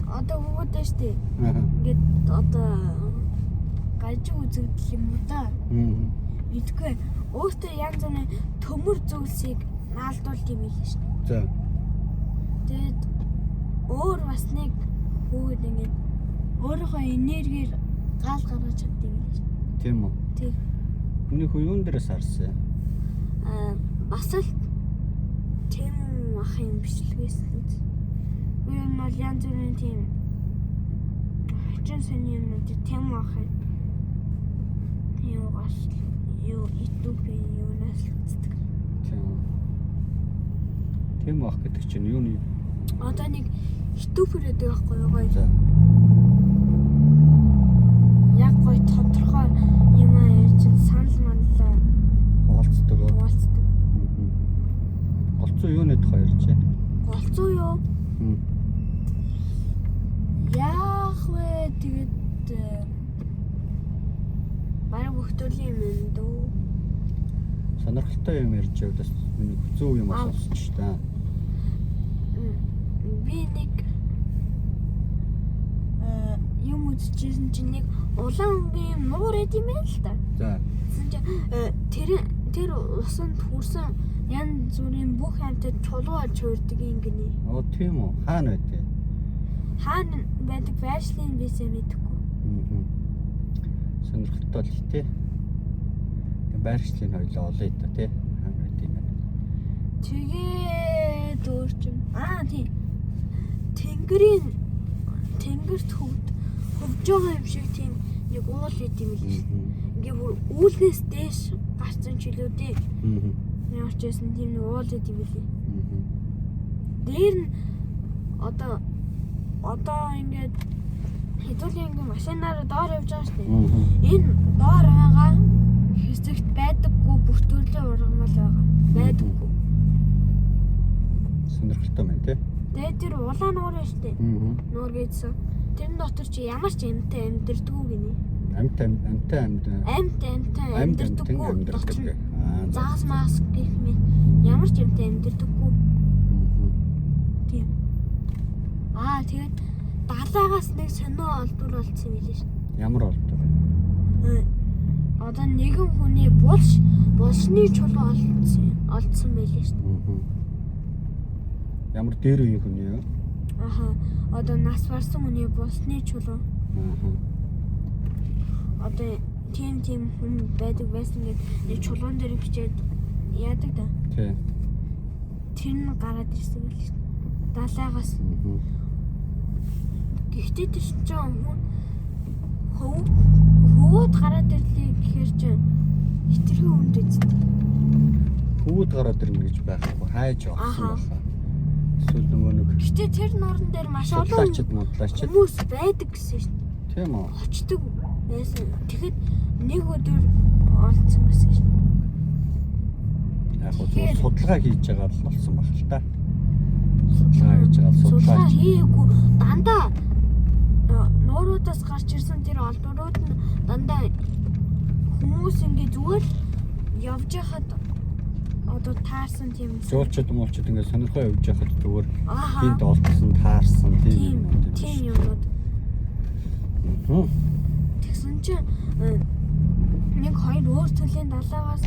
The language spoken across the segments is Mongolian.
одоо хөвгөдөө штэ. Ингээд одоо гажиг үзэгдэл юм уу та? Мэдгүй. Өөртөө янз бүрийн төмөр зүйлсийг наалдуулт юм хэлээ штэ. За. Тэгээд өөр бас нэг хөвгөд ингээд өөрийнхөө энергиэр гал гаргаж чаддаг юм хэлээ штэ. Тийм үү? Тийм. Миний хүү юун дээрээс харсан? Бас л тийм ах юм бичлэгээс л үз. Юу нь бол янз бүрийн тийм хачин сони юмнууд тийм ах юм. Юугаас юу YouTube-ийн юунаас л үздэг. Тийм ах гэдэг чинь юу нэг Одоо нэг YouTube-ээр байдаг байхгүй юу гоё. За. Яг гоё тодорхой юм аа ярьж санал манлаа Хуваалцдаг. хуваалцдаг. Голцоо юуны тухай ярьж байна? Голцоо юу? Яах вэ тэгээд бараг бүхтөлийн юм дөө. Сонирхолтой юм ярьж явдаас миний зөв юм асууж та. Би нэг юм үзчихсэн чинь нэг улаан өнгийн нуур эд юм байл л та. За. Тэр усанд хүрсэн янз бүрийн бүх амьтад чулуугаар чуурдаг юм гинэ. Оо тийм үү? Хаана байдэ? Хаана байдаг байшлын бисээ мэдэхгүй. Сонирхолтой л тий. Байршлын хоёлоо олъё да тий. Хаана байд юм бэ? Тэгээд өөр чинь тийм. Тэнгэрт хөвж байгаа юм шиг тийм нэг уул ид юм л шүү. Ингээ бүр үүлнээс дээш гарсан ч илүү дээ. Ямар ч байсан тийм нэг уул ид юм лээ. Дээр нь одоо ингээд хэдүүлийн ингээ машинаар доор явж байгаа шүү дээ. Энэ доор байгаа хэсэгт байдаггүй бүх төрлийн ургамал байгаа. Байдаггүй. Сонирхолтой байна тий. Тэгээд тэр улаан нуур шүү дээ. Нуур гэдсэн. Тэр дотор чи ямар ч амьтаа амьдэрдэггүй гинэ. Амьтаа амьдэрдэггүй. Заас мас гэх мэт ямар ч амьтаа амьдэрдэггүй. Тийм. Тэгээд далаагаас нэг сонио олдвор болцсон юм билээ шүү. Ямар олдвор? Одоо нэгэн хүний булшны чулуу олдсон байлээ шүү. Ямар дээр үеийн хүн юу? Одоо нас барсан хүний булсны чулуу. Одоо тийм хүн байдаг байсан гэдэг нэг чулуун дээр бичээд яадаг да. Тий. Тэр нь гараад ирсэн байл шүү. Далаагаас. Гэхдээ тэр чинь хөвөд гараад ирлээ гэхээр чинь хитрхи хүнд үздэг. Хөвөд гараад ирнэ гэж байхгүй. Хайж явсан байна. Эсвэл нөгөө нэг. Гэхдээ тэр нуурын дээр маш олон хүмүүс байдаг гэсэн шүү. Тийм үү? Очдөг байсан. Тэгэхэд нэг өдөр олцсон гэсэн шүү. Яг гоо судалгаа хийж байгаа л болсон баг л та. Судалгаа хийгээгүй дандаа нууруудаас гарч ирсэн тэр олдворууд нь дандаа хүмүүс ингээ зүгээр явж хахад одоо таарсан тийм зөөлчд ингээд сонирхоо явж байхад зүгээр энд олдсон таарсан тийм юмнууд. Тэгсэн чинь нэг хоёр өөр төрлийн далаагаас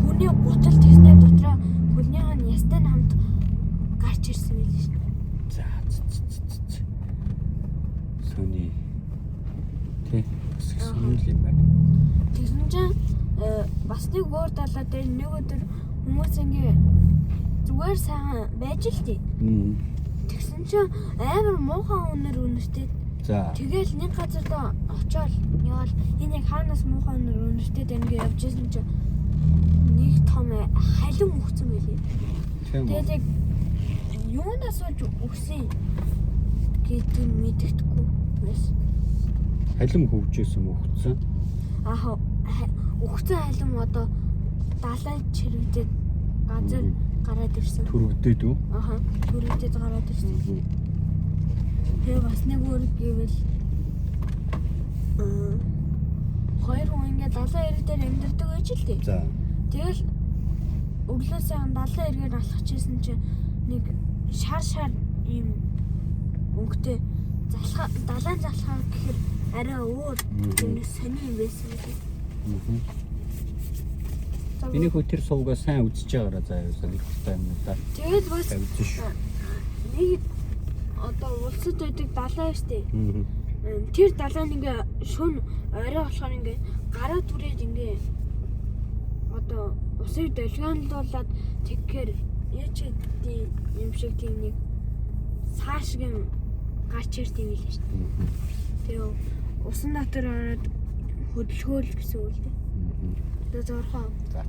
хүний гутал тэгснэ дотроо хөлнийх нь ястай хамт гарч ирсэн байлээ шүү. За. Сони. Тэ. Сони юм байна. Тэгсэн чинь бас нэг өөр далаа дээр нэг өдөр хүмүүс ингээ зүгээр сайхан байж л тий. Тэгсэн чинь амар муухан өнөр үнэртэй. За. Тэгэл нэг газар руу очиод явал энэ яг хаанаас муухан өнөр үнэртэй ингээ явж исэн чинь нэг том халин өгсөн байлээ. Тэгээд яг юунаас олж өгсөн гэдэг нь мэддэхгүй байсан. Халим хөвжсэн өгсөн. Өгсөн халим одоо далайн чирэгдээд газар гараад ирсэн. Төрөгдөөд үү? Төрөгдөөд гараад ирсэн. Тэгээ бас нэг өөр гэвэл хоёр хүн ингээд далайн ирэг дээр амьдардаг байж л дээ. За. Тэгэл өглөөсөө далайн иргээр алхаж исэн чинь нэг шар ийм өнгөтэй далайн залхаа гэхээр арай өөр юм сони юм байсан гэдэг. Энийг хөтөр суугаа сайн үзэж байгаараа заяа сонирхолтой юм да. Тэгээд бас Үзэн шүү. нэг одоо улсад байдаг далай штэ. Тэр далай нь ингээ шөн орой болохоор ингээ гараа түрээд ингээ одоо усыг долгионлуулаад тэгэхээр яач гэдэг юм шиг тийм нэг цааш шиг юм гарч ирд юм л шүү дээ. Тэгээ усан дотор ороод хөдөлгөөл гэсэн үг л дээ. Одоо зурхаа. За.